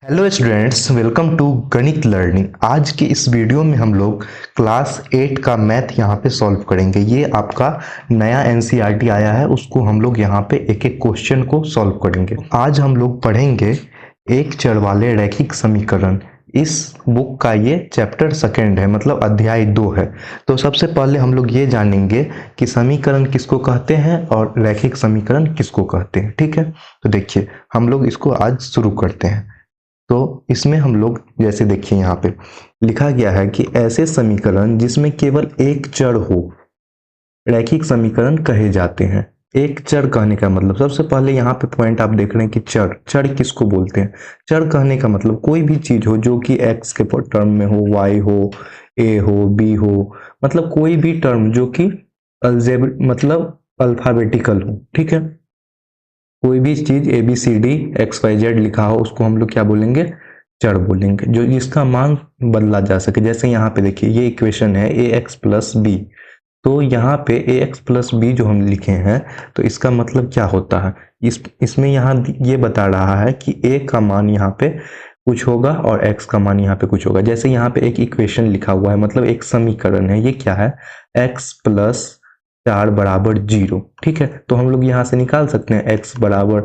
Hello students, welcome to गणित learning. आज के इस वीडियो में हम लोग क्लास 8 का मैथ यहाँ पे सॉल्व करेंगे। ये आपका नया एनसीईआरटी आया है, उसको हम लोग यहाँ पे एक एक क्वेश्चन को सॉल्व करेंगे। आज हम लोग पढ़ेंगे एक चर वाले रैखिक समीकरण। इस बुक का ये चैप्टर सेकंड है, मतलब अध्याय 2 है। तो सबसे पहले हम लोग ये जानेंगे कि समीकरण किसको कहते हैं और रैखिक समीकरण किसको कहते हैं। ठीक है, तो देखिए हम लोग इसको आज शुरू करते हैं। तो इसमें हम लोग जैसे देखिए यहाँ पे लिखा गया है कि ऐसे समीकरण जिसमें केवल एक चर हो रैखिक समीकरण कहे जाते हैं। एक चर कहने का मतलब, सबसे पहले यहाँ पे पॉइंट आप देख रहे हैं कि चर चर किसको बोलते हैं। चर कहने का मतलब कोई भी चीज हो जो कि एक्स के टर्म में हो, वाई हो, ए हो, बी हो, मतलब कोई भी टर्म जो कि मतलब अल्फाबेटिकल हो। ठीक है, कोई भी चीज A B C D X Y Z लिखा हो उसको हम लोग क्या बोलेंगे, चर बोलेंगे। जो जिसका मान बदला जा सके, जैसे यहाँ पे देखिए ये इक्वेशन है ए एक्स प्लस बी। तो यहाँ पे ए एक्स प्लस बी जो हम लिखे हैं, तो इसका मतलब क्या होता है, इसमें यहाँ ये बता रहा है कि ए का मान यहाँ पे कुछ होगा और एक्स का मान यहाँ पे कुछ होगा। जैसे यहाँ पे एक इक्वेशन लिखा हुआ है, मतलब एक समीकरण है, ये क्या है, एक्स प्लस 4 बराबर 0। ठीक है, तो हम लोग यहाँ से निकाल सकते हैं एक्स बराबर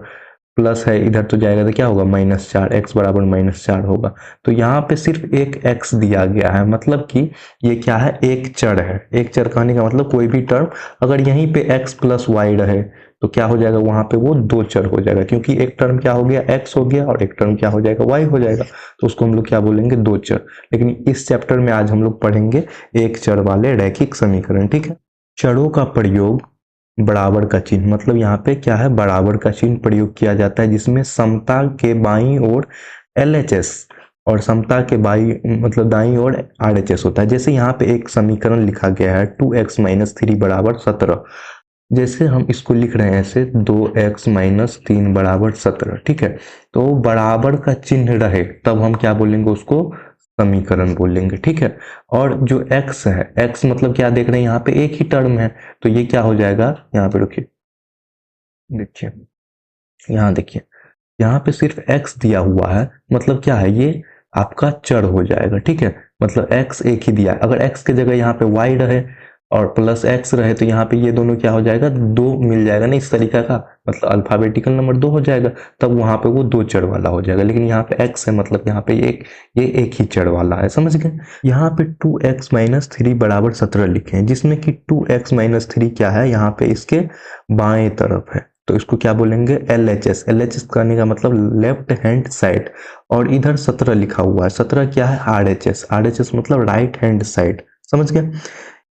प्लस है, इधर तो जाएगा तो क्या होगा -4, एक्स बराबर -4 होगा। तो यहाँ पे सिर्फ एक एक्स दिया गया है, मतलब कि ये क्या है, एक चर है। एक चर कहने का मतलब कोई भी टर्म अगर यहीं पे एक्स प्लस वाई रहे तो क्या हो जाएगा, वहां पे वो दो चर हो जाएगा, क्योंकि एक टर्म क्या हो गया, एक्स हो गया, और एक टर्म क्या हो जाएगा, वाई हो जाएगा। तो उसको हम लोग क्या बोलेंगे, दो चर। लेकिन इस चैप्टर में आज हम लोग पढ़ेंगे एक चर वाले रैखिक समीकरण। ठीक है, चरों का प्रयोग बराबर का चिन्ह, मतलब यहाँ पे क्या है, बराबर का चिन्ह प्रयोग किया जाता है, जिसमें समता के बाईं ओर LHS और समता के बाई मतलब दाईं ओर RHS होता है। जैसे यहाँ पे एक समीकरण लिखा गया है 2x - 3 बराबर 17। जैसे हम इसको लिख रहे हैं ऐसे 2x - 3 बराबर 17। ठीक है, तो बराबर का चिन्ह रहे तब हम क्या बोलेंगे, उसको समीकरण बोलेंगे। ठीक है, और जो x है, x मतलब क्या देख रहे हैं, यहाँ पे एक ही टर्म है, तो ये क्या हो जाएगा, यहाँ पे रुकिए, देखिए यहाँ देखिए, यहाँ पे सिर्फ x दिया हुआ है, मतलब क्या है, ये आपका चर हो जाएगा। ठीक है, मतलब x एक ही दिया है। अगर x के जगह यहाँ पे y रहे और प्लस x रहे तो यहाँ पे ये दोनों क्या हो जाएगा, दो मिल जाएगा ना इस तरीका का, मतलब अल्फाबेटिकल नंबर दो हो जाएगा, तब वहां पे वो दो चर वाला हो जाएगा। लेकिन यहाँ पे x है, मतलब यहाँ पे ये एक ही चर वाला है, समझ गए। यहाँ पे 2x - 3 बराबर 17 लिखे हैं, जिसमें कि 2x - 3 क्या है, यहाँ पे इसके बाएं तरफ है, तो इसको क्या बोलेंगे, LHS। LHS करने का मतलब लेफ्ट हैंड साइड, और इधर 17 लिखा हुआ है, 17 क्या है, RHS। RHS मतलब राइट हैंड साइड, समझ गए।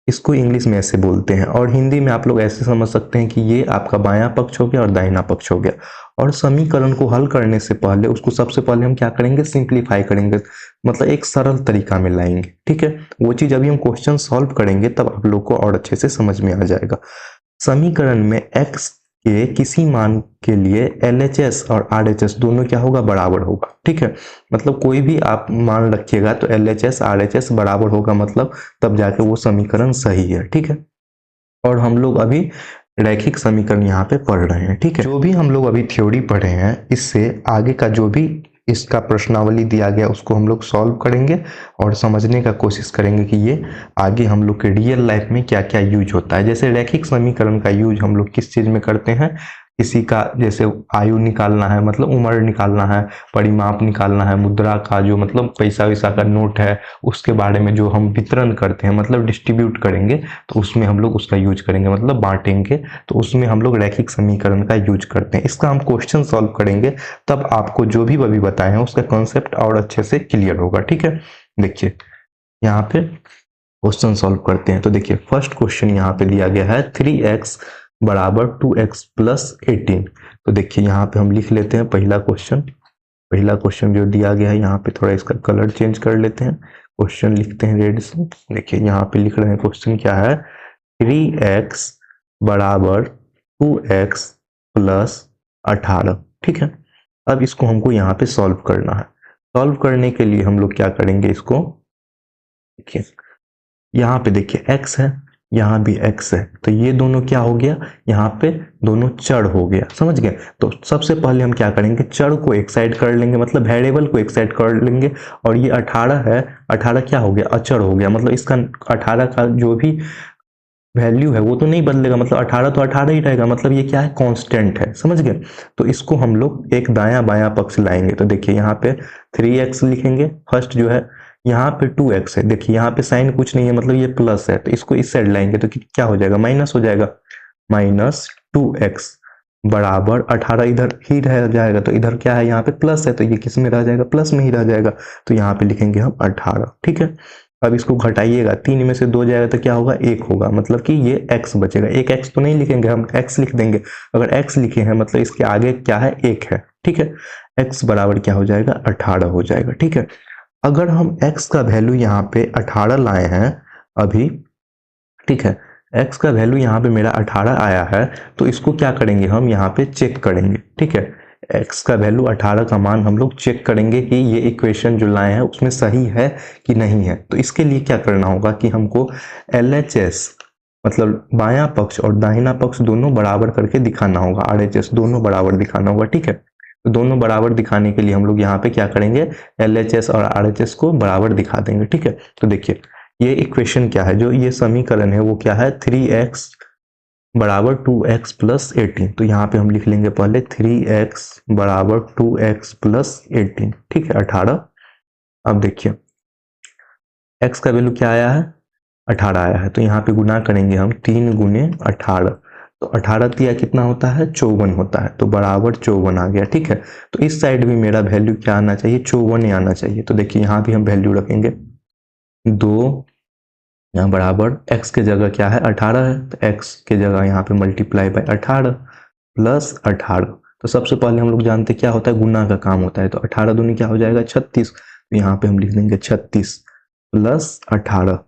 इसको इंग्लिश में ऐसे बोलते हैं, और हिंदी में आप लोग ऐसे समझ सकते हैं कि ये आपका बायां पक्ष हो गया और दाहिना पक्ष हो गया। और समीकरण को हल करने से पहले उसको सबसे पहले हम क्या करेंगे, सिंप्लीफाई करेंगे, मतलब एक सरल तरीका में लाएंगे। ठीक है, वो चीज अभी हम क्वेश्चन सॉल्व करेंगे तब आप लोग को और अच्छे से समझ में आ जाएगा। समीकरण में x के किसी मान के लिए LHS और RHS दोनों क्या होगा, बराबर होगा। ठीक है, मतलब कोई भी आप मान रखिएगा तो LHS RHS बराबर होगा, मतलब तब जाके वो समीकरण सही है। ठीक है, और हम लोग अभी रैखिक समीकरण यहाँ पे पढ़ रहे हैं। ठीक है, जो भी हम लोग अभी थ्योरी पढ़े हैं, इससे आगे का जो भी इसका प्रश्नावली दिया गया उसको हम लोग सॉल्व करेंगे और समझने का कोशिश करेंगे कि ये आगे हम लोग के रियल लाइफ में क्या क्या यूज होता है। जैसे रैखिक समीकरण का यूज हम लोग किस चीज में करते हैं, किसी का जैसे आयु निकालना है, मतलब उम्र निकालना है, परिमाप निकालना है, मुद्रा का जो मतलब पैसा वैसा का नोट है उसके बारे में जो हम वितरण करते हैं, मतलब डिस्ट्रीब्यूट करेंगे, तो उसमें हम लोग उसका यूज करेंगे, मतलब बांटेंगे, तो उसमें हम लोग रैखिक समीकरण का यूज करते हैं। इसका हम क्वेश्चन सॉल्व करेंगे तब आपको जो भी अभी बताए हैं उसका कॉन्सेप्ट और अच्छे से क्लियर होगा। ठीक है, देखिए यहाँ पे क्वेश्चन सॉल्व करते हैं। तो देखिए फर्स्ट क्वेश्चन यहाँ पे दिया गया है 3x बराबर 2x प्लस 18। तो देखिए यहाँ पे हम लिख लेते हैं पहला क्वेश्चन जो दिया गया है, यहाँ पे थोड़ा इसका कलर चेंज कर लेते हैं, क्वेश्चन लिखते हैं रेड से। देखिए यहाँ पे लिख रहे हैं क्वेश्चन क्या है, 3x बराबर 2x प्लस 18। ठीक है, अब इसको हमको यहाँ पे सॉल्व करना है। सॉल्व करने के लिए हम लोग क्या करेंगे, इसको देखिए यहाँ पे देखिए x है, यहाँ भी x है, तो ये दोनों क्या हो गया, यहाँ पे दोनों चर हो गया, समझ गए। तो सबसे पहले हम क्या करेंगे, चर को एक साइड कर लेंगे, मतलब वेरिएबल को एक साइड कर लेंगे। और ये 18 है, 18 क्या हो गया, अचर हो गया, मतलब इसका 18 का जो भी वैल्यू है वो तो नहीं बदलेगा, मतलब 18 तो 18 ही रहेगा, मतलब ये क्या है, कांस्टेंट है, समझ गए। तो इसको हम लोग एक दायां बायां पक्ष लाएंगे, तो देखिए यहाँ पे 3x लिखेंगे फर्स्ट जो है, यहाँ पे 2x है, देखिए यहाँ पे साइन कुछ नहीं है, मतलब ये प्लस है, तो इसको इस साइड लाएंगे तो क्या हो जाएगा, माइनस हो जाएगा, -2x बराबर 18 इधर ही रह जाएगा, तो इधर क्या है, यहाँ पे प्लस है, तो ये किस में रह जाएगा, प्लस में ही रह जाएगा, तो यहाँ पे लिखेंगे हम 18, ठीक है। अब इसको घटाइएगा, 3 में से 2 जाएगा तो क्या होगा, 1 होगा, मतलब कि ये x बचेगा, एक x तो नहीं लिखेंगे हम, x लिख देंगे, अगर x लिखे हैं मतलब इसके आगे क्या है, 1 है, ठीक है। x बराबर क्या हो जाएगा, 18 हो जाएगा, ठीक है। अगर हम x का वैल्यू यहाँ पे 18 लाए हैं अभी, ठीक है, x का वैल्यू यहाँ पे मेरा 18 आया है, तो इसको क्या करेंगे, हम यहाँ पे चेक करेंगे, ठीक है। x का वैल्यू 18 का मान हम लोग चेक करेंगे कि ये इक्वेशन जो लाए हैं उसमें सही है कि नहीं है। तो इसके लिए क्या करना होगा कि हमको LHS मतलब बायां पक्ष और दाहिना पक्ष दोनों बराबर करके दिखाना होगा, RHS दोनों बराबर दिखाना होगा, ठीक है। तो दोनों बराबर दिखाने के लिए हम लोग यहाँ पे क्या करेंगे, LHS और RHS को बराबर दिखा देंगे, ठीक है। तो देखिए ये इक्वेशन क्या है, जो ये समीकरण है वो क्या है, 3x बराबर 2x प्लस 18, तो यहाँ पे हम लिख लेंगे पहले 3x बराबर 2x प्लस 18, ठीक है, 18। अब देखिए x का वैल्यू क्या आया है, 18 आया है, तो यहाँ पे गुना करेंगे हम 3 गुने 18, तो 18 तिया कितना होता है, 54 होता है, तो बराबर 54 आ गया, ठीक है। तो इस साइड भी मेरा वैल्यू क्या आना चाहिए, 54 ही आना चाहिए, तो देखिए यहाँ भी हम वैल्यू रखेंगे 2, यहाँ बराबर x के जगह क्या है, 18 है, तो x के जगह यहाँ पे मल्टीप्लाई बाय 18 प्लस 18, तो सबसे पहले हम लोग जानते क्या होता है, गुना का काम होता है, तो 18 दूनी क्या हो जाएगा, 36, तो यहाँ पे हम लिख देंगे 36 प्लस 18,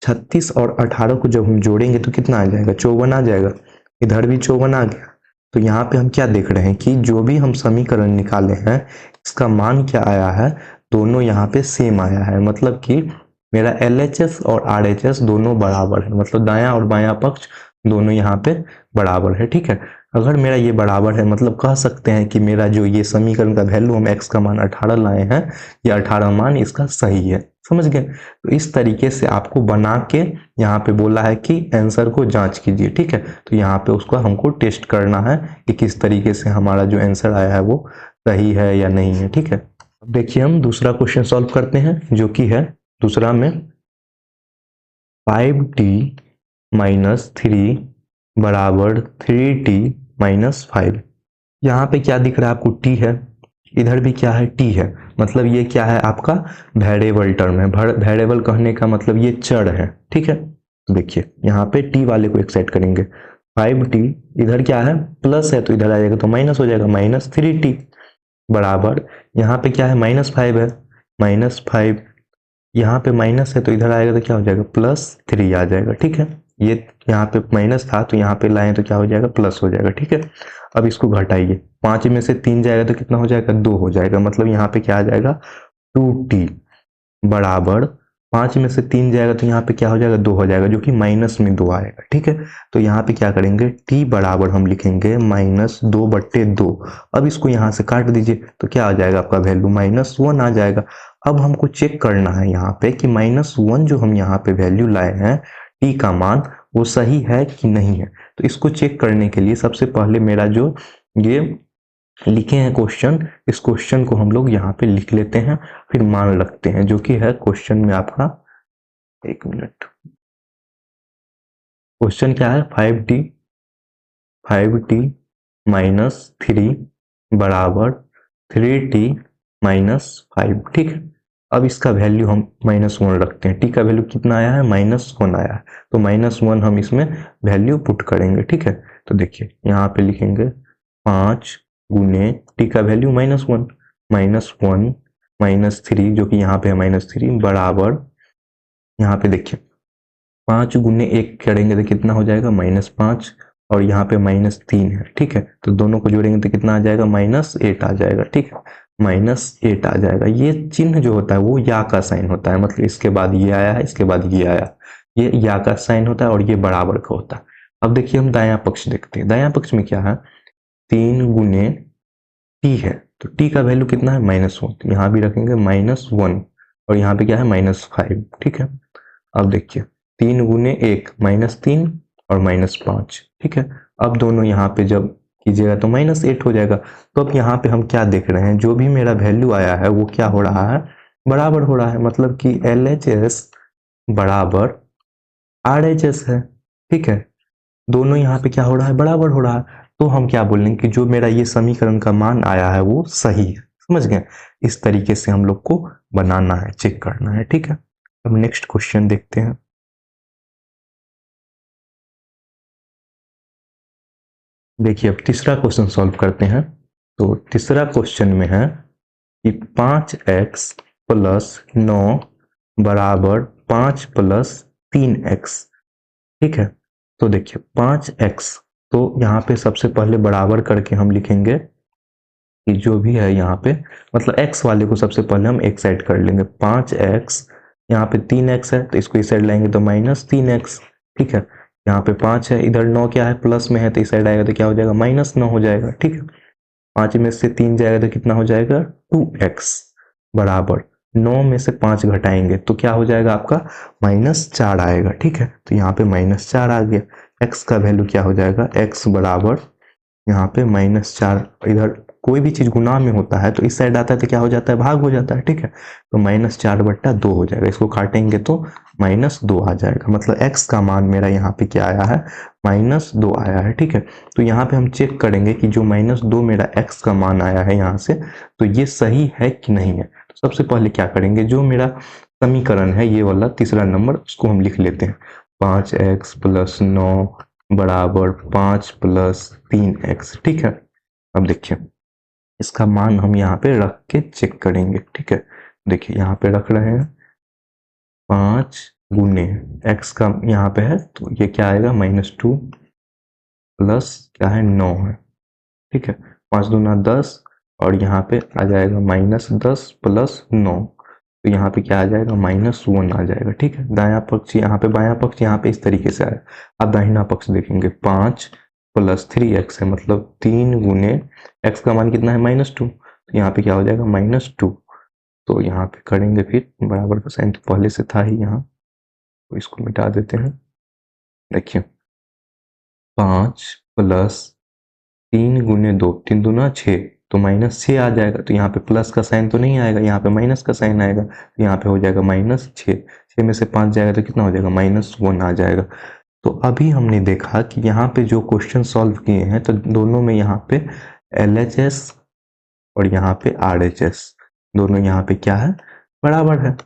36 और 18 को जब हम जोड़ेंगे तो कितना आ जाएगा, 54 आ जाएगा, इधर भी 54 आ गया। तो यहाँ पे हम क्या देख रहे हैं कि जो भी हम समीकरण निकाले हैं इसका मान क्या आया है, दोनों यहाँ पे सेम आया है, मतलब कि मेरा LHS और RHS दोनों बराबर है, मतलब दायां और बायां पक्ष दोनों यहाँ पे बराबर है, ठीक है। अगर मेरा ये बराबर है मतलब कह सकते हैं कि मेरा जो ये समीकरण का वैल्यू हम x का मान 18 लाए हैं, ये 18 मान इसका सही है, समझ गए। तो इस तरीके से आपको बना के यहाँ पे बोला है कि आंसर को जांच कीजिए, ठीक है। तो यहाँ पे उसको हमको टेस्ट करना है कि किस तरीके से हमारा जो आंसर आया है वो सही है या नहीं है, ठीक है। अब देखिए हम दूसरा क्वेश्चन सॉल्व करते हैं, जो कि है दूसरा में 5t माइनस 3 बराबर 3t माइनस 5। यहाँ पे क्या दिख रहा है आपको, t है, इधर भी क्या है, t है, मतलब ये क्या है आपका वेरिएबल टर्म है, वेरिएबल कहने का मतलब ये चर है, ठीक है। देखिए यहाँ पे t वाले को एक साइड करेंगे, 5t इधर क्या है, प्लस है, तो इधर आ जाएगा तो माइनस हो जाएगा, -3t बराबर यहाँ पे क्या है, -5 है, -5 यहाँ पे माइनस है तो इधर आएगा तो क्या हो जाएगा, +3 आ जाएगा, ठीक है। ये यहाँ पे माइनस था तो यहाँ पे लाए तो क्या हो जाएगा, प्लस हो जाएगा, ठीक है। अब इसको घटाइए, 5 में से 3 जाएगा तो कितना हो जाएगा, 2 हो जाएगा, मतलब यहाँ पे क्या आ जाएगा, 2t बराबर 5 में से 3 जाएगा तो यहाँ पे क्या हो जाएगा, 2 हो जाएगा, जो कि माइनस में 2 आएगा, ठीक है। तो यहाँ पे क्या करेंगे, t बराबर हम लिखेंगे -2/2। अब इसको यहाँ से काट दीजिए तो क्या आ जाएगा आपका वैल्यू, -1 आ जाएगा। अब हमको चेक करना है यहाँ पे कि -1 जो हम यहाँ पे वैल्यू लाए हैं t का मान वो सही है कि नहीं है। तो इसको चेक करने के लिए सबसे पहले मेरा जो ये लिखे हैं क्वेश्चन, इस क्वेश्चन को हम लोग यहाँ पे लिख लेते हैं, फिर मान रखते हैं, जो कि है क्वेश्चन में आपका, एक मिनट, क्वेश्चन क्या है, 5t माइनस 3 बराबर 3t माइनस 5, ठीक है। अब इसका वैल्यू हम -1 रखते हैं, t का वैल्यू कितना आया है, -1 आया है, तो -1 हम इसमें वैल्यू पुट करेंगे, ठीक है। तो देखिए यहाँ पे लिखेंगे 5 गुने t का वैल्यू -1 -3 जो कि यहाँ पे है -3 बराबर, यहाँ पे देखिए 5 गुने 1 करेंगे तो कितना हो जाएगा, -5, और यहाँ पे -3 है, ठीक है। तो दोनों को जोड़ेंगे तो कितना आ जाएगा, -8 आ जाएगा, ठीक है, -8 आ जाएगा। ये चिन्ह जो होता है वो या का साइन होता है, मतलब इसके बाद ये आया है, इसके बाद ये आया, ये या का साइन होता है और ये बराबर का होता है। अब देखिए हम दायां पक्ष देखते हैं। दायां पक्ष में क्या है, 3 गुने टी है, तो टी का वैल्यू कितना है, -1। यहाँ भी रखेंगे -1 और यहाँ पे क्या है -5। ठीक है, अब देखिए 3 गुने 1 -3 और -5। ठीक है, अब दोनों यहाँ पे जब कीजिएगा तो -8 हो जाएगा। तो अब यहाँ पे हम क्या देख रहे हैं, जो भी मेरा वैल्यू आया है वो क्या हो रहा है, बराबर हो रहा है। मतलब कि LHS बराबर RHS है। ठीक है, दोनों यहाँ पे क्या हो रहा है, बराबर हो रहा है। तो हम क्या बोलेंगे कि जो मेरा ये समीकरण का मान आया है वो सही है। समझ गए, इस तरीके से हम लोग को बनाना है, चेक करना है। ठीक है, अब नेक्स्ट क्वेश्चन देखते हैं। देखिए अब तीसरा क्वेश्चन सॉल्व करते हैं। तो तीसरा क्वेश्चन में है कि 5x प्लस 9 बराबर 5 प्लस 3x। ठीक है, तो देखिए 5x, तो यहाँ पे सबसे पहले बराबर करके हम लिखेंगे कि जो भी है यहाँ पे, मतलब x वाले को सबसे पहले हम एक साइड कर लेंगे। 5x, यहाँ पे 3x है तो इसको इस साइड लाएंगे तो -3x। ठीक है, यहाँ पे 5 है, इधर 9 क्या है, प्लस में है तो इस साइड आएगा तो क्या हो जाएगा, -9 हो जाएगा। ठीक है, 5 में से 3 जाएगा तो कितना हो जाएगा, 2x बराबर 9 में से 5 घटाएंगे तो क्या हो जाएगा आपका, -4 आएगा। ठीक है, तो यहाँ पे -4 आ गया। x का वैल्यू क्या हो जाएगा, x बराबर यहाँ पे -4, इधर कोई भी चीज गुना में होता है तो इस साइड आता है तो क्या हो जाता है, भाग हो जाता है। ठीक है, तो -4/2 हो जाएगा। इसको काटेंगे तो -2 आ जाएगा। मतलब x का मान मेरा यहाँ पे क्या आया है, -2 आया है। ठीक है, तो यहाँ पे हम चेक करेंगे कि जो -2 मेरा x का मान आया है यहाँ से, तो ये सही है कि नहीं है। तो सबसे पहले क्या करेंगे, जो मेरा समीकरण है ये वाला तीसरा नंबर, उसको हम लिख लेते हैं। 5x प्लस 9 बराबर 5 प्लस 3x। ठीक है, अब देखिए इसका मान हम यहाँ पे रख के चेक करेंगे। ठीक है, देखिए यहाँ पे रख रहे हैं 5 गुने x का यहाँ पे है तो ये क्या आएगा, -2 प्लस क्या है 9 है। ठीक है, 5 दूना 10 और यहाँ पे आ जाएगा -10 प्लस 9, तो यहाँ पे क्या आ जाएगा, -1 आ जाएगा। ठीक है, दायां पक्ष यहाँ पे, बायां पक्ष यहाँ पे इस तरीके से आया। अब दाहिना पक्ष देखेंगे, 5 प्लस 3x है, मतलब 3 गुने x का मान कितना है, -2, तो यहाँ पे क्या हो जाएगा, -2। तो यहाँ पे करेंगे फिर बराबर का साइन तो पहले से था ही यहाँ, तो इसको मिटा देते हैं। देखिए 5 प्लस 3 गुने 2, 3 दूना 6, तो -6 आ जाएगा। तो यहाँ पे प्लस का साइन तो नहीं आएगा, यहाँ पे माइनस का साइन आएगा, तो यहाँ पे हो जाएगा -6। 6 में से 5 जाएगा तो कितना हो जाएगा, -1 आ जाएगा। तो अभी हमने देखा कि यहाँ पे जो क्वेश्चन सॉल्व किए हैं तो दोनों में यहाँ पे LHS और यहाँ पे RHS दोनों यहाँ पे क्या है, बराबर है।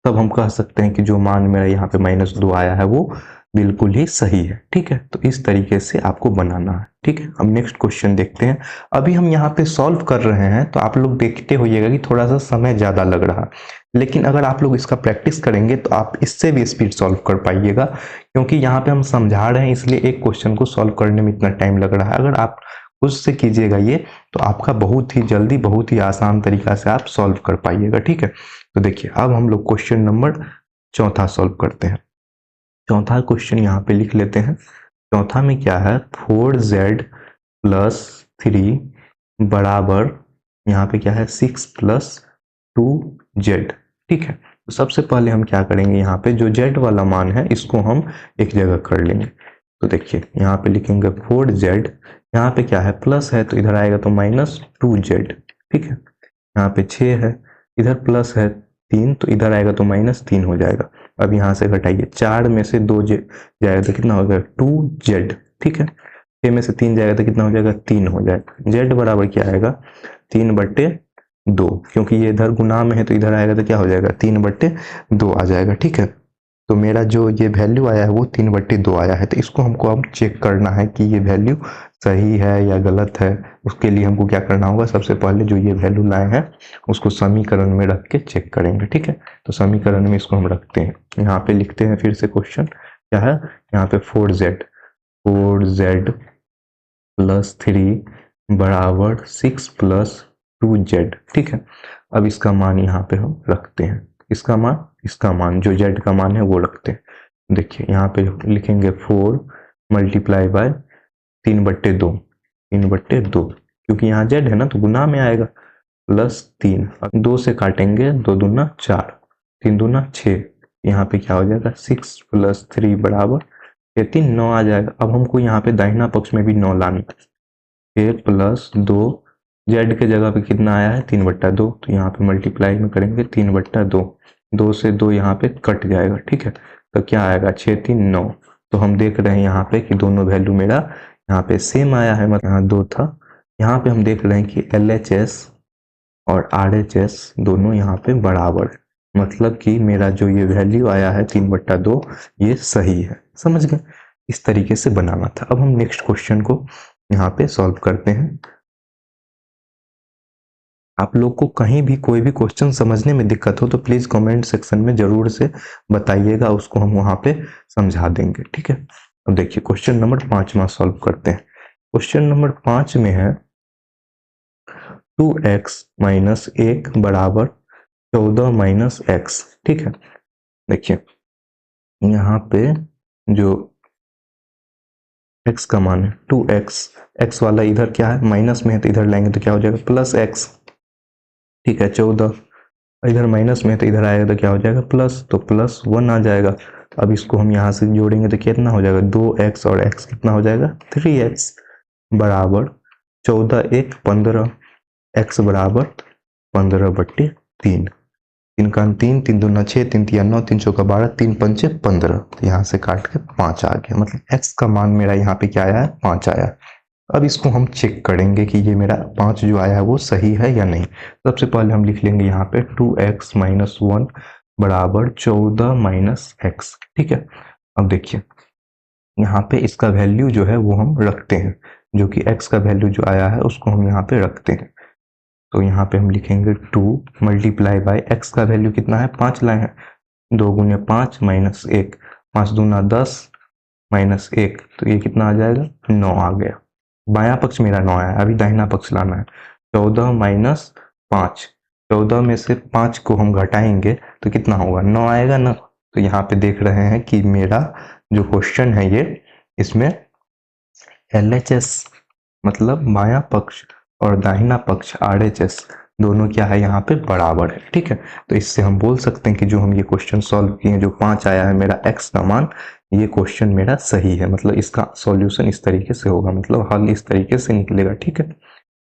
तब हम कह सकते हैं कि जो मान मेरा यहाँ पे -2 आया है वो बिल्कुल ही सही है। ठीक है, तो इस तरीके से आपको बनाना है। ठीक है, अब नेक्स्ट क्वेश्चन देखते हैं। अभी हम यहाँ पे सॉल्व कर रहे हैं तो आप लोग देखते होइएगा कि थोड़ा सा समय ज़्यादा लग रहा है, लेकिन अगर आप लोग इसका प्रैक्टिस करेंगे तो आप इससे भी स्पीड सॉल्व कर पाइएगा, क्योंकि यहाँ पे हम समझा रहे हैं इसलिए एक क्वेश्चन को सॉल्व करने में इतना टाइम लग रहा है। अगर आप खुद से कीजिएगा ये तो आपका बहुत ही जल्दी, बहुत ही आसान तरीका से आप सॉल्व कर पाइएगा। ठीक है, तो देखिए अब हम लोग क्वेश्चन नंबर चौथा सॉल्व करते हैं। चौथा क्वेश्चन यहाँ पे लिख लेते हैं। चौथा में क्या है, 4z प्लस 3 बराबर यहाँ पे क्या है, 6 प्लस 2z। ठीक है, तो सबसे पहले हम क्या करेंगे, यहाँ पे जो z वाला मान है इसको हम एक जगह कर लेंगे। तो देखिए यहाँ पे लिखेंगे 4z, यहाँ पे क्या है, प्लस है तो इधर आएगा तो -2z। ठीक है, यहाँ पे 6 है, इधर प्लस है 3 तो इधर आएगा तो -3 हो जाएगा। अब यहाँ से घटाइए, 4 में से 2 जाएगा तो कितना हो जाएगा, 2z। ठीक है, 6 में से 3 जाएगा तो कितना हो जाएगा, 3 हो जाएगा। z बराबर क्या आएगा, 3/2, क्योंकि ये इधर गुना में है तो इधर आएगा तो क्या हो जाएगा, 3/2 आ जाएगा। ठीक है, तो मेरा जो ये वैल्यू आया है वो 3/2 आया है। तो इसको हमको अब चेक करना है कि ये वैल्यू सही है या गलत है। उसके लिए हमको क्या करना होगा, सबसे पहले जो ये वैल्यू लाए हैं उसको समीकरण में रख के चेक करेंगे। ठीक है, तो समीकरण में इसको हम रखते हैं, यहाँ पे लिखते हैं फिर से क्वेश्चन क्या है, यहाँ पे 4z प्लस 3 बराबर 6 प्लस 2z। ठीक है, अब इसका मान यहाँ पे हम रखते हैं, इसका मान जो z का मान है वो रखते हैं। देखिए यहाँ पे लिखेंगे 4 मल्टीप्लाई बाय 3/2, 3/2, क्योंकि यहाँ जेड है ना तो गुना में आएगा, प्लस 3, 2 से काटेंगे, 2 दूना 4, 3 दूना 6, यहाँ पे क्या हो जाएगा 6 + 3 बराबर 3, 9 आ जाएगा। अब हमको यहाँ पे दाहिना पक्ष में भी 9 लाना है, 6 + 2, जेड के जगह पे कितना आया है 3/2, तो यहाँ पे मल्टीप्लाई में करेंगे 3/2, 2 से 2 यहाँ पे कट जाएगा, ठीक है, तो क्या आएगा 6 3 9। तो हम देख रहे हैं यहाँ पे कि दोनों वैल्यू मेरा यहाँ पे सेम आया है, मतलब यहाँ 2 था, यहाँ पे हम देख रहे हैं कि LHS और RHS दोनों यहाँ पे बराबर है, मतलब कि मेरा जो ये वैल्यू आया है 3/2 ये सही है। समझ गए, इस तरीके से बनाना था। अब हम नेक्स्ट क्वेश्चन को यहाँ पे सॉल्व करते हैं। आप लोग को कहीं भी कोई भी क्वेश्चन समझने में दिक्कत हो तो प्लीज कमेंट सेक्शन में जरूर से बताइएगा, उसको हम वहां पे समझा देंगे, ठीक है। अब देखिए क्वेश्चन नंबर 5 सॉल्व करते हैं। क्वेश्चन नंबर 5 में है 2x - 1 बराबर 14 - x, ठीक है। देखिए यहाँ पे जो x का मान है 2x, x वाला इधर क्या है माइनस में है तो इधर लाएंगे तो क्या हो जाएगा +x, ठीक है। 14 इधर माइनस में तो इधर आएगा तो क्या हो जाएगा प्लस, तो +1 आ जाएगा। अब इसको हम यहाँ से जोड़ेंगे तो कितना हो जाएगा 2x और x कितना हो जाएगा 3x बराबर 14 1 15, x बराबर 15/3, 3 का 3, 3 दूना 6, 3 तिया 9, 3 चौका 12, 3 पंचे 15, तो यहाँ से काट के 5 आ गया, मतलब x का मान मेरा यहाँ पे क्या आया है 5 आया। अब इसको हम चेक करेंगे कि ये मेरा 5 जो आया है वो सही है या नहीं। सबसे पहले हम लिख लेंगे यहाँ पे 2x - 1 बराबर 14 - x, ठीक है। अब देखिए यहाँ पे इसका वैल्यू जो है वो हम रखते हैं, जो कि x का वैल्यू जो आया है उसको हम यहाँ पे रखते हैं। तो यहाँ पे हम लिखेंगे 2 मल्टीप्लाई बाय x का वैल्यू कितना है 5 लाए हैं, 2 गुने 5 - 1, 5 दूना 10 -1, तो ये कितना आ जाएगा 9 आ गया। बायां पक्ष मेरा 9 आया, अभी दाहिना पक्ष लाना है। 14 - 5, 14 में से 5 को हम घटाएंगे तो कितना होगा 9 आएगा ना। तो यहाँ पे देख रहे हैं कि मेरा जो क्वेश्चन है ये, इसमें LHS मतलब बायां पक्ष और दाहिना पक्ष RHS दोनों क्या है यहाँ पे बराबर है, ठीक है। तो इससे हम बोल सकते हैं कि जो हम ये क्वेश्चन सॉल्व किए, जो 5 आया है मेरा x का मान, ये क्वेश्चन मेरा सही है, मतलब इसका सॉल्यूशन इस तरीके से होगा, मतलब हल इस तरीके से निकलेगा, ठीक है।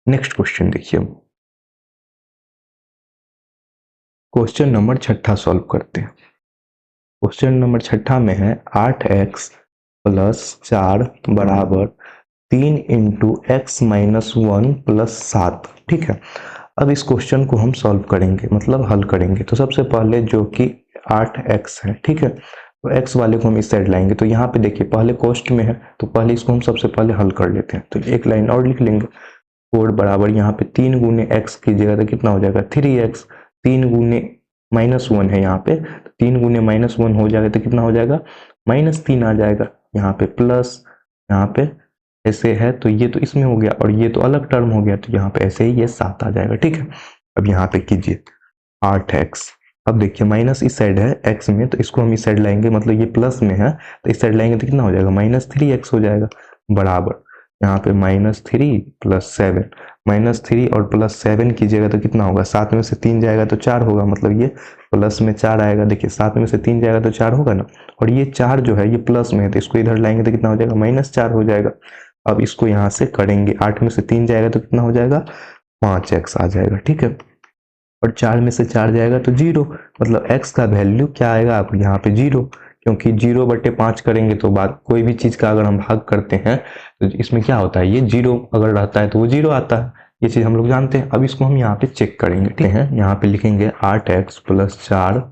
नेक्स्ट क्वेश्चन देखिए, क्वेश्चन नंबर 6 सॉल्व करते हैं। क्वेश्चन नंबर 6 में है 8x + 4 बराबर 3 × x - 1 + 7, ठीक है। अब इस क्वेश्चन को हम सॉल्व करेंगे, मतलब हल करेंगे। तो सबसे पहले जो कि 8x है, ठीक है, तो x वाले को हम इस साइड लाएंगे। तो यहाँ पे देखिए पहले कॉस्ट में है तो पहले इसको हम सबसे पहले हल कर लेते हैं। तो एक लाइन और लिख लेंगे, 4 बराबर यहाँ पे 3 गुने x कीजिएगा तो कितना हो जाएगा 3x, 3 गुने -1 है यहाँ पे, 3 गुने -1 हो जाएगा तो कितना हो जाएगा -3 आ जाएगा। यहाँ पे प्लस, यहाँ पे ऐसे है तो ये तो इसमें हो गया और ये तो अलग टर्म हो गया, तो यहाँ पे ऐसे ही ये 7 आ जाएगा, ठीक है। अब यहाँ पे कीजिए 8x, अब देखिए माइनस इस साइड है x में तो इसको हम इस साइड लाएंगे, मतलब ये प्लस में है तो इस साइड लाएंगे तो कितना हो जाएगा -3x हो जाएगा बराबर, यहाँ पे -3 + 7, -3 और +7 कीजिएगा तो कितना होगा, 7 में से 3 जाएगा तो 4 होगा, मतलब ये प्लस में 4 आएगा। देखिए 7 में से 3 जाएगा तो 4 होगा ना, और ये 4 जो है ये प्लस में है तो इसको इधर लाएंगे तो कितना हो जाएगा -4 हो जाएगा। अब इसको यहाँ से करेंगे, 8 में से 3 जाएगा तो कितना हो जाएगा 5x आ जाएगा, ठीक है। और 4 में से 4 जाएगा तो 0, मतलब x का वैल्यू क्या आएगा आप यहाँ पे 0, क्योंकि 0/5 करेंगे तो बात, कोई भी चीज का अगर हम भाग करते हैं तो इसमें क्या होता है, ये 0 अगर रहता है तो वो 0 आता है, ये चीज हम लोग जानते हैं। अब इसको हम यहाँ पे चेक करेंगे, ठीक है। यहाँ पे लिखेंगे 8x + 4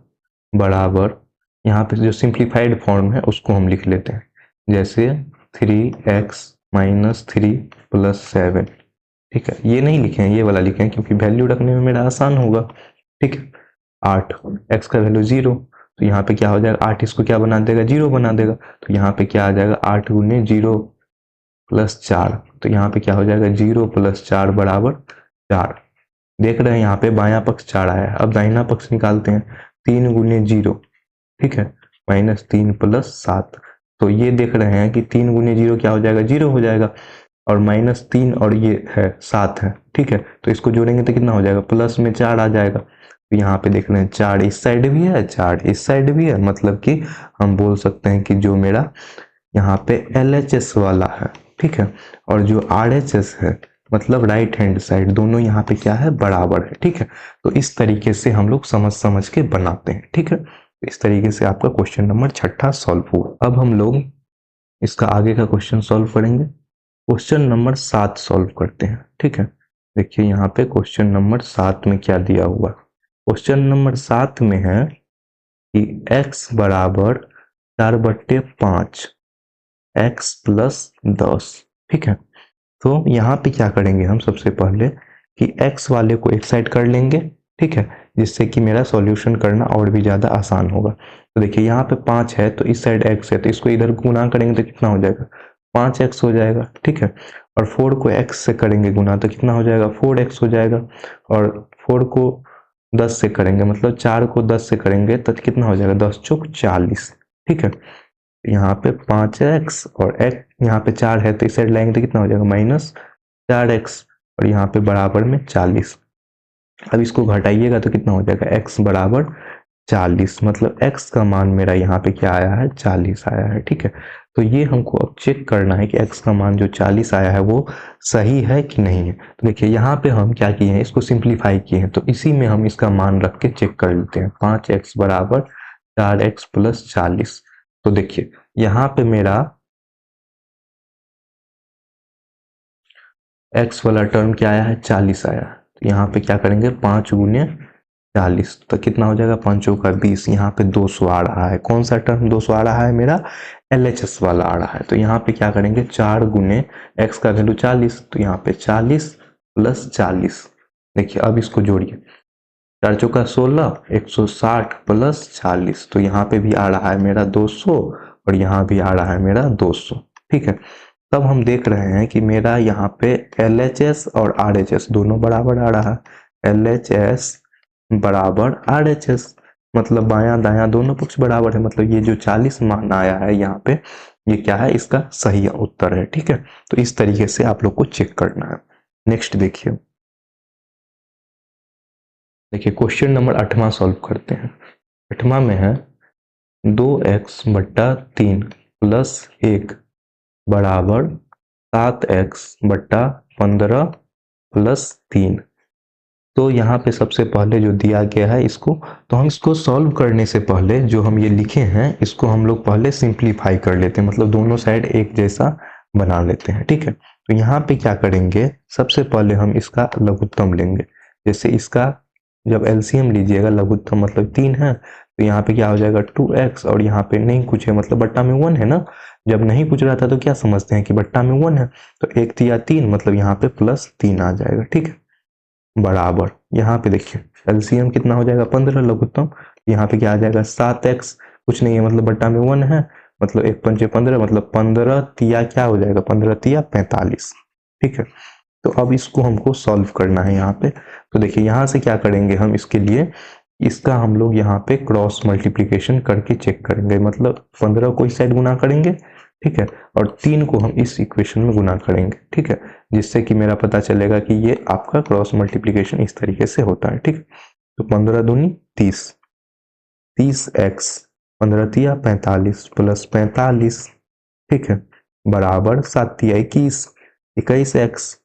बराबर, यहाँ पे जो सिंप्लीफाइड फॉर्म है उसको हम लिख लेते हैं, जैसे 3x - 3 + 7, ठीक है। ये नहीं लिखे हैं, ये वाला लिखे हैं क्योंकि वैल्यू रखने में मेरा आसान होगा, ठीक है। 8 x का वैल्यू 0, तो यहाँ पे क्या हो जाएगा 8 इसको क्या बना देगा 0 बना देगा, तो यहाँ पे क्या आ जाएगा 8 गुने 0 + 4, तो यहाँ पे क्या हो जाएगा 0 + 4 बराबर 4। देख रहे हैं यहाँ पे बायां पक्ष 4 आया है। अब दाहिना पक्ष निकालते हैं, 3 गुने 0, ठीक है, -3 + 7। तो ये देख रहे हैं कि 3 × 0 क्या हो जाएगा, 0 हो जाएगा, और -3 और ये है 7 है, ठीक है। तो इसको जोड़ेंगे तो कितना हो जाएगा, प्लस में 4 आ जाएगा। तो यहाँ पे देख रहे हैं 4 इस साइड भी है, 4 इस साइड भी है, मतलब कि हम बोल सकते हैं कि जो मेरा यहाँ पे LHS वाला है, ठीक है, और जो RHS है मतलब राइट हैंड साइड, दोनों यहाँ पे क्या है, बराबर है, ठीक है। तो इस तरीके से हम लोग समझ समझ के बनाते हैं, ठीक है। तो इस तरीके से आपका क्वेश्चन नंबर 6 सॉल्व हुआ। अब हम लोग इसका आगे का क्वेश्चन सॉल्व करेंगे। क्वेश्चन नंबर 7 सॉल्व करते हैं, ठीक है। देखिए यहाँ पे क्वेश्चन नंबर 7 में क्या दिया हुआ। क्वेश्चन नंबर 7 में है कि x बराबर 4/5 x + 10, ठीक है। तो यहाँ पे क्या करेंगे हम, सबसे पहले कि x वाले को एक साइड कर लेंगे, ठीक है, जिससे कि मेरा सॉल्यूशन करना और भी ज़्यादा आसान होगा। तो देखिए यहाँ पे 5 है तो इस साइड x है, तो इसको इधर गुना करेंगे तो कितना हो जाएगा, 5x हो जाएगा, ठीक है। और 4 को x से करेंगे गुना तो कितना हो जाएगा, 4x हो जाएगा। और 4 को 10 से करेंगे, मतलब 4 को 10 से करेंगे तो कितना हो जाएगा, 10 चौक 40, ठीक है। यहाँ पे 5x और x यहाँ पे 4 है तो इस साइड लाएंगे तो कितना हो जाएगा, -4x, और यहाँ पे बराबर में 40। अब इसको घटाइएगा तो कितना हो जाएगा, x बराबर 40, मतलब x का मान मेरा यहाँ पे क्या आया है, 40 आया है, ठीक है। तो ये हमको अब चेक करना है कि x का मान जो 40 आया है वो सही है कि नहीं है। तो देखिए यहाँ पे हम क्या किए हैं, इसको सिंप्लीफाई किए हैं, तो इसी में हम इसका मान रख के चेक कर लेते हैं। 5x बराबर 4x + 40। तो देखिए यहाँ पे मेरा x वाला टर्म क्या आया है, 40 आया। तो यहाँ पे क्या करेंगे, 5 × 40 तो कितना हो जाएगा, 5 चौका 20, यहाँ पे 200 आ रहा है। कौन सा टर्म 200 आ रहा है, मेरा LHS वाला आ रहा है। तो यहाँ पे क्या करेंगे, 4 × x का वैल्यू 40, तो यहाँ पे 40 + 40। देखिए अब इसको जोड़िए, 4 चौका 16, 160 + 40, तो यहाँ पे भी आ रहा है मेरा 200 और यहाँ भी आ रहा है मेरा 200, ठीक है। तब हम देख रहे हैं कि मेरा यहाँ पे LHS और RHS दोनों बराबर आ रहा है। LHS बराबर RHS, मतलब बायां दायां दोनों पक्ष बराबर है, मतलब ये जो 40 मान आया है यहाँ पे, ये क्या है, इसका सही उत्तर है, ठीक है। तो इस तरीके से आप लोग को चेक करना है। नेक्स्ट देखिए, क्वेश्चन नंबर 8वां सॉल्व करते हैं। 8वां में है 2x/3 + 1 बराबर 7x/15 + 3। तो यहाँ पे सबसे पहले जो दिया गया है इसको, तो हम इसको सॉल्व करने से पहले जो हम ये लिखे हैं इसको हम लोग पहले सिंप्लीफाई कर लेते हैं, मतलब दोनों साइड एक जैसा बना लेते हैं, ठीक है। तो यहाँ पे क्या करेंगे, सबसे पहले हम इसका लघुत्तम लेंगे। जैसे इसका जब LCM लीजिएगा, लघुत्तम मतलब 3 है, तो यहाँ पे क्या हो जाएगा, 2x, और यहाँ पे नहीं कुछ है मतलब बट्टा में 1 है ना। जब नहीं पूछ रहा था तो क्या समझते हैं कि बट्टा में 1 है, तो 1 तिया 3, मतलब यहाँ पे +3 आ जाएगा, ठीक है। बराबर यहाँ पे देखिए LCM कितना हो जाएगा, 15, लघुत्तम यहाँ पे क्या आ जाएगा, 7x, कुछ नहीं है मतलब बट्टा में 1 है, मतलब 1 पंचे 15, मतलब 15 तिया क्या हो जाएगा, 15 तिया 45, ठीक है। तो अब इसको हमको सॉल्व करना है यहाँ पे। तो देखिए यहाँ से क्या करेंगे हम, इसके लिए इसका हम लोग यहाँ पे क्रॉस मल्टीप्लिकेशन करके चेक करेंगे, मतलब 15 को इस साइड गुना करेंगे, ठीक है, और 3 को हम इस इक्वेशन में गुना करेंगे, ठीक है, जिससे कि मेरा पता चलेगा कि ये आपका क्रॉस मल्टीप्लिकेशन इस तरीके से होता है, ठीक। तो 15 दूनी 30, 30x, 15 तिया 45 + 45, ठीक है, बराबर 7 तिया 21, 21x,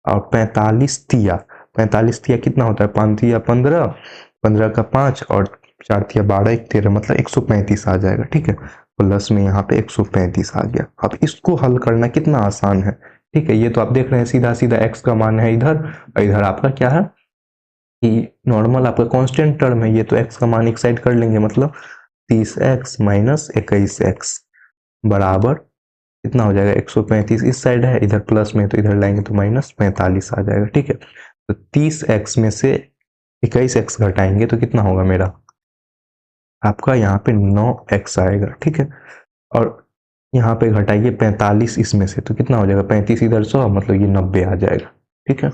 और 45 तिया कितना होता है, 5 तिया 15, 15 का 5 और 4 तिया 12, 1 13, मतलब 135 आ जाएगा, ठीक है। प्लस में यहाँ पे 135 आ गया। अब इसको हल करना कितना आसान है, ठीक है। ये तो आप देख रहे हैं सीधा सीधा x का मान है इधर, और इधर आपका क्या है कि नॉर्मल आपका कांस्टेंट टर्म है, ये तो x का मान एक साइड कर लेंगे, मतलब 30x - 21x बराबर कितना हो जाएगा, 135 इस साइड है, इधर प्लस में तो इधर लाएंगे तो -45 आ जाएगा, ठीक है। तो 30x में से 21x घटाएंगे तो कितना होगा मेरा, आपका यहाँ पे 9x आएगा, ठीक है। और यहाँ पे घटाइए 45 इसमें से, तो कितना हो जाएगा, 35 इधर 100, मतलब ये 90 आ जाएगा, ठीक है।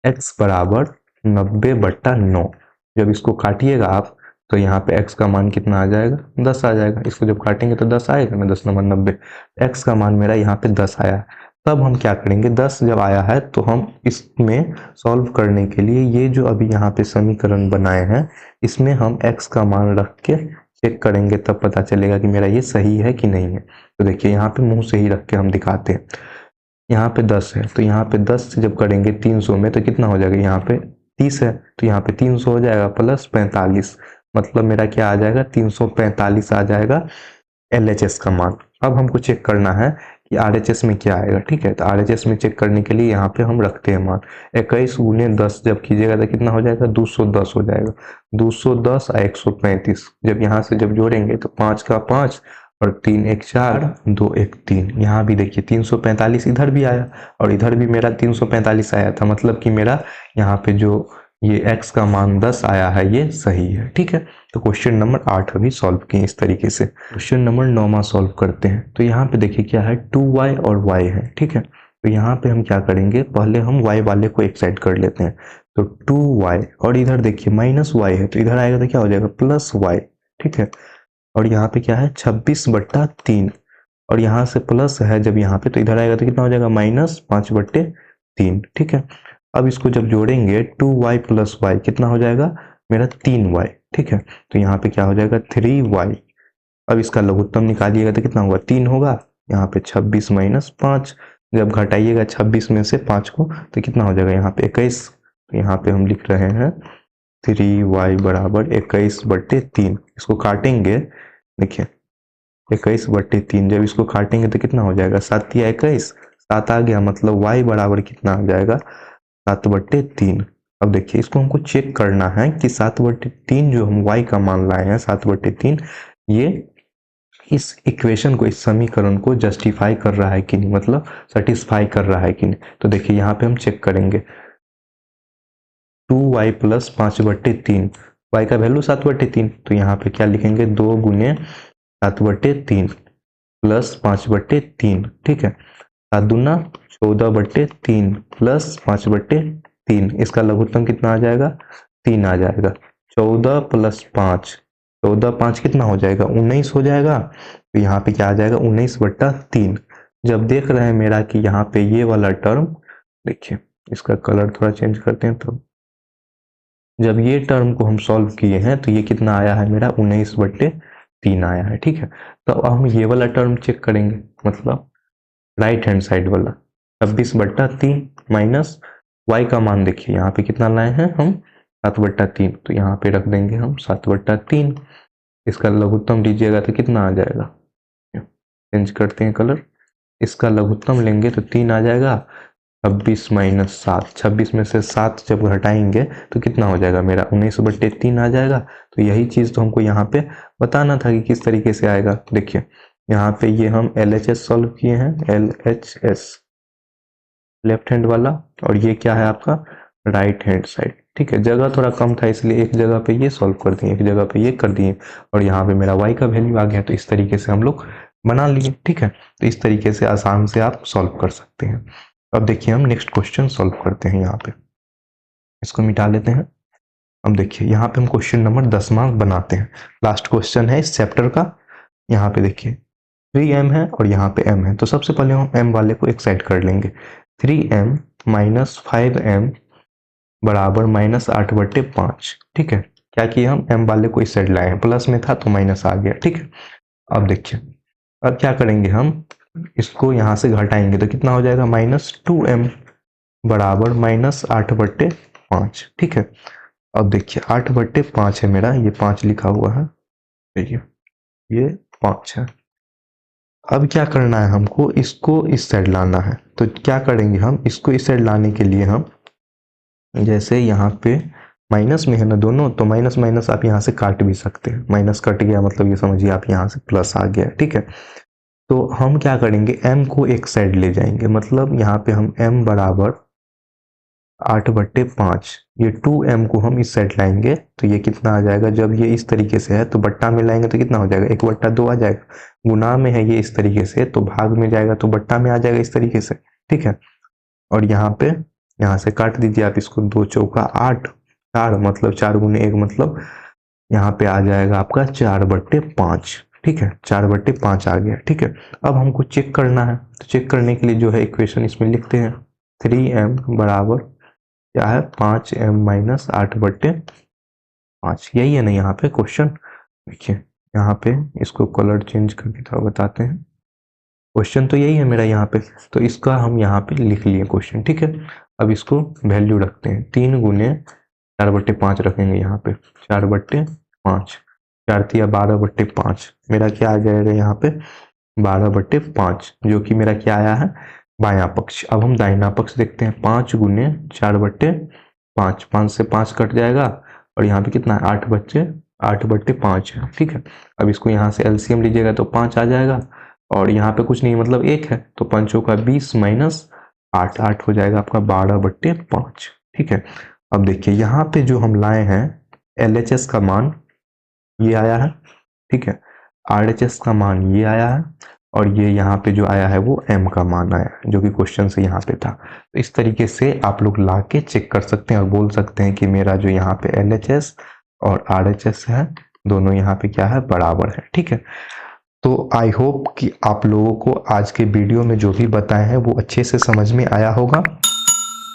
x बराबर 90/9। जब इसको काटिएगा आप तो यहाँ पे x का मान कितना आ जाएगा, 10 आ जाएगा। इसको जब काटेंगे तो 10 आएगा ना, 10 नंबर 90। x का मान मेरा यहाँ पे 10 आया। तब हम क्या करेंगे, 10 जब आया है तो हम इसमें सॉल्व करने के लिए ये जो अभी यहाँ पे समीकरण बनाए हैं इसमें हम x का मान रख के चेक करेंगे, तब पता चलेगा कि मेरा ये सही है कि नहीं है। तो देखिए यहाँ पे मुंह से ही रख के हम दिखाते हैं। यहाँ पे 10 है तो यहाँ पे 10 से जब करेंगे 300 में तो कितना हो जाएगा, यहाँ पे 30 है तो यहाँ पे 300 हो जाएगा प्लस 45, मतलब मेरा क्या आ जाएगा, 345 आ जाएगा LHS का मान। अब हमको चेक करना है कि RHS में क्या आएगा। ठीक है, तो RHS में चेक करने के लिए यहाँ पे हम रखते हैं मान 21 गुने 10 जब कीजिएगा तो कितना हो जाएगा, 210 हो जाएगा। 210 और 135 जब यहाँ से जब जोड़ेंगे तो 5 का 5 और 3 1 4 2 1 3। यहाँ भी देखिए 345 इधर भी आया और इधर भी मेरा 345 आया था, मतलब कि मेरा यहाँ पे जो ये x का मान 10 आया है ये सही है। ठीक है, तो क्वेश्चन नंबर 8 अभी सॉल्व किए इस तरीके से। क्वेश्चन नंबर 9 सॉल्व करते हैं। तो यहाँ पे देखिए क्या है, 2y और y है। ठीक है, तो यहाँ पे हम क्या करेंगे, पहले हम y वाले को एक साइड कर लेते हैं। तो 2y और इधर देखिए माइनस y है तो इधर आएगा तो क्या हो जाएगा, प्लस y। ठीक है, और यहाँ पे क्या है 26/3 और यहाँ से प्लस है जब यहाँ पे तो इधर आएगा तो कितना हो जाएगा, -5/3। ठीक है, अब इसको जब जोड़ेंगे 2y प्लस y कितना हो जाएगा, मेरा 3y। ठीक है, तो यहाँ पे क्या हो जाएगा 3y। अब इसका लघुत्तम निकालिएगा तो कितना होगा, 3 होगा। यहाँ पे 26 - 5 जब घटाइएगा 26 में से 5 को तो कितना हो जाएगा, यहाँ पे 21। तो यहाँ पे हम लिख रहे हैं 3y बराबर 21/3। इसको काटेंगे, देखिए 21/3 जब इसको काटेंगे तो कितना हो जाएगा, 7 या 21, 7 आ गया, मतलब y बराबर कितना आ जाएगा, 7/3। अब देखिए इसको हमको चेक करना है कि 7/3 जो हम y का मान लाए हैं 7/3 ये इस इक्वेशन को, इस समीकरण को जस्टिफाई कर रहा है कि नहीं, मतलब सेटिस्फाई कर रहा है कि नहीं। तो देखिए यहाँ पे हम चेक करेंगे 2y प्लस 5/3, y का वैल्यू 7/3, तो यहाँ पे क्या लिखेंगे, 2 गुने 7/3 प्लस 5/3। ठीक है, 7 दूना 14/3 प्लस 5/3, इसका लघुत्तम कितना आ जाएगा, 3 आ जाएगा। 14 प्लस 5, 14 5 कितना हो जाएगा, 19 हो जाएगा। तो यहाँ पे क्या आ जाएगा, 19/3। जब देख रहे हैं मेरा कि यहाँ पे ये वाला टर्म, देखिए इसका कलर थोड़ा चेंज करते हैं, तो जब ये टर्म को हम सॉल्व किए हैं तो ये कितना आया है मेरा, 19/3 आया है। ठीक है, तो अब हम ये वाला टर्म चेक करेंगे, मतलब राइट हैंड साइड वाला 26/3 माइनस y का मान देखिए यहाँ पे कितना लाए हैं हम, 7/3, तो यहाँ पे रख देंगे हम 7/3। इसका लघुत्तम लीजिएगा तो कितना आ जाएगा, चेंज करते हैं कलर, इसका लघुत्तम लेंगे तो 3 आ जाएगा। 26 - 7, 26 में से 7 जब घटाएंगे तो कितना हो जाएगा मेरा, 19/3 आ जाएगा। तो यही चीज़ तो हमको यहाँ पे बताना था कि किस तरीके से आएगा। देखिए यहाँ पे ये हम LHS सॉल्व किए हैं, LHS लेफ्ट हैंड वाला, और ये क्या है आपका राइट हैंड साइड। ठीक है, जगह थोड़ा कम था इसलिए एक जगह पे ये सॉल्व कर दिए, एक जगह पे ये कर दिए, और यहाँ पे मेरा y का वैल्यू आ गया, तो इस तरीके से हम लोग बना लिए। ठीक है, तो इस तरीके से आसान से आप सॉल्व कर सकते हैं। अब देखिए हम नेक्स्ट क्वेश्चन सॉल्व करते हैं। यहाँ पे इसको मिटा लेते हैं। अब देखिए यहाँ पे हम क्वेश्चन नंबर 10 बनाते हैं, लास्ट क्वेश्चन है इस चैप्टर का। यहाँ पे देखिए 3m है और यहाँ पे m है, तो सबसे पहले हम m वाले को एक साइड कर लेंगे। 3m - 5m बराबर -8/5। ठीक है, क्या किया हम m वाले को इस साइड लाए हैं, प्लस में था तो माइनस आ गया। ठीक है, अब देखिए अब क्या करेंगे, हम इसको यहाँ से घटाएंगे तो कितना हो जाएगा, -2m बराबर -8/5। ठीक है, अब देखिए 8/5 है मेरा, ये 5 लिखा हुआ है, देखिए ये 5 है। अब क्या करना है हमको, इसको इस साइड लाना है। तो क्या करेंगे हम, इसको इस साइड लाने के लिए हम जैसे यहाँ पे माइनस में है ना दोनों, तो माइनस माइनस आप यहाँ से काट भी सकते हैं, माइनस कट गया मतलब ये समझिए आप यहाँ से प्लस आ गया। ठीक है, तो हम क्या करेंगे, m को एक साइड ले जाएंगे, मतलब यहाँ पे हम m बराबर 8/5, ये 2m को हम इस साइड लाएंगे तो ये कितना आ जाएगा, जब ये इस तरीके से है तो बट्टा में लाएंगे तो कितना हो जाएगा, 1/2 आ जाएगा। गुना में है ये इस तरीके से तो भाग में जाएगा तो बट्टा में आ जाएगा इस तरीके से। ठीक है, और यहाँ पे यहाँ से काट दीजिए आप इसको, 2 चौका 8, 4 मतलब 4 गुने 1 मतलब यहाँ पे आ जाएगा आपका 4/5। ठीक है, 4/5 आ गया। ठीक है, अब हमको चेक करना है, तो चेक करने के लिए जो है इक्वेशन इसमें लिखते हैं। 3m बराबर क्या है, 5m माइनस 8/5। यही है ना यहाँ पे क्वेश्चन। देखिए यहाँ पे इसको कलर चेंज करके थोड़ा बताते हैं। क्वेश्चन तो यही है मेरा यहाँ पे, तो इसका हम यहाँ पे लिख लिए क्वेश्चन। ठीक है, अब इसको वैल्यू रखते हैं। 3 गुने 4/5 रखेंगे यहाँ पे, 4/5, 4 तिया 12/5। मेरा क्या आ जाएगा यहाँ पे, 12/5, जो कि मेरा क्या आया है, बायां पक्ष। अब हम दाहिना पक्ष देखते हैं। 5 गुने 4/5, 5 से 5 कट जाएगा, और यहाँ पे कितना है, 8/5 है। ठीक है, अब इसको यहाँ से एलसीएम लीजिएगा तो 5 आ जाएगा, और यहाँ पे कुछ नहीं मतलब 1 है, तो 5 का 20 माइनस 8, 8 हो जाएगा आपका 12/5। ठीक है, अब देखिए यहाँ पे जो हम लाए हैं LHS का मान ये आया है। ठीक है, RHS का मान ये आया है, और ये यहाँ पे जो आया है वो m का मान आया है, जो कि क्वेश्चन से यहाँ पे था। तो इस तरीके से आप लोग ला के चेक कर सकते हैं और बोल सकते हैं कि मेरा जो यहाँ पे LHS और RHS है दोनों यहाँ पे क्या है, बराबर है। ठीक है, तो आई होप कि आप लोगों को आज के वीडियो में जो भी बताए हैं वो अच्छे से समझ में आया होगा।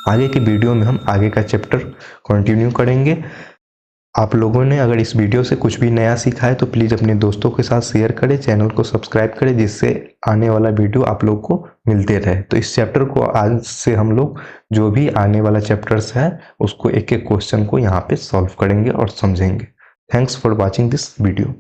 आगे के वीडियो में हम आगे का चैप्टर कंटिन्यू करेंगे। आप लोगों ने अगर इस वीडियो से कुछ भी नया सीखा है तो प्लीज़ अपने दोस्तों के साथ शेयर करें, चैनल को सब्सक्राइब करें, जिससे आने वाला वीडियो आप लोग को मिलते रहे। तो इस चैप्टर को आज से हम लोग जो भी आने वाला चैप्टर्स है उसको एक एक क्वेश्चन को यहाँ पे सॉल्व करेंगे और समझेंगे। Thanks for watching this video.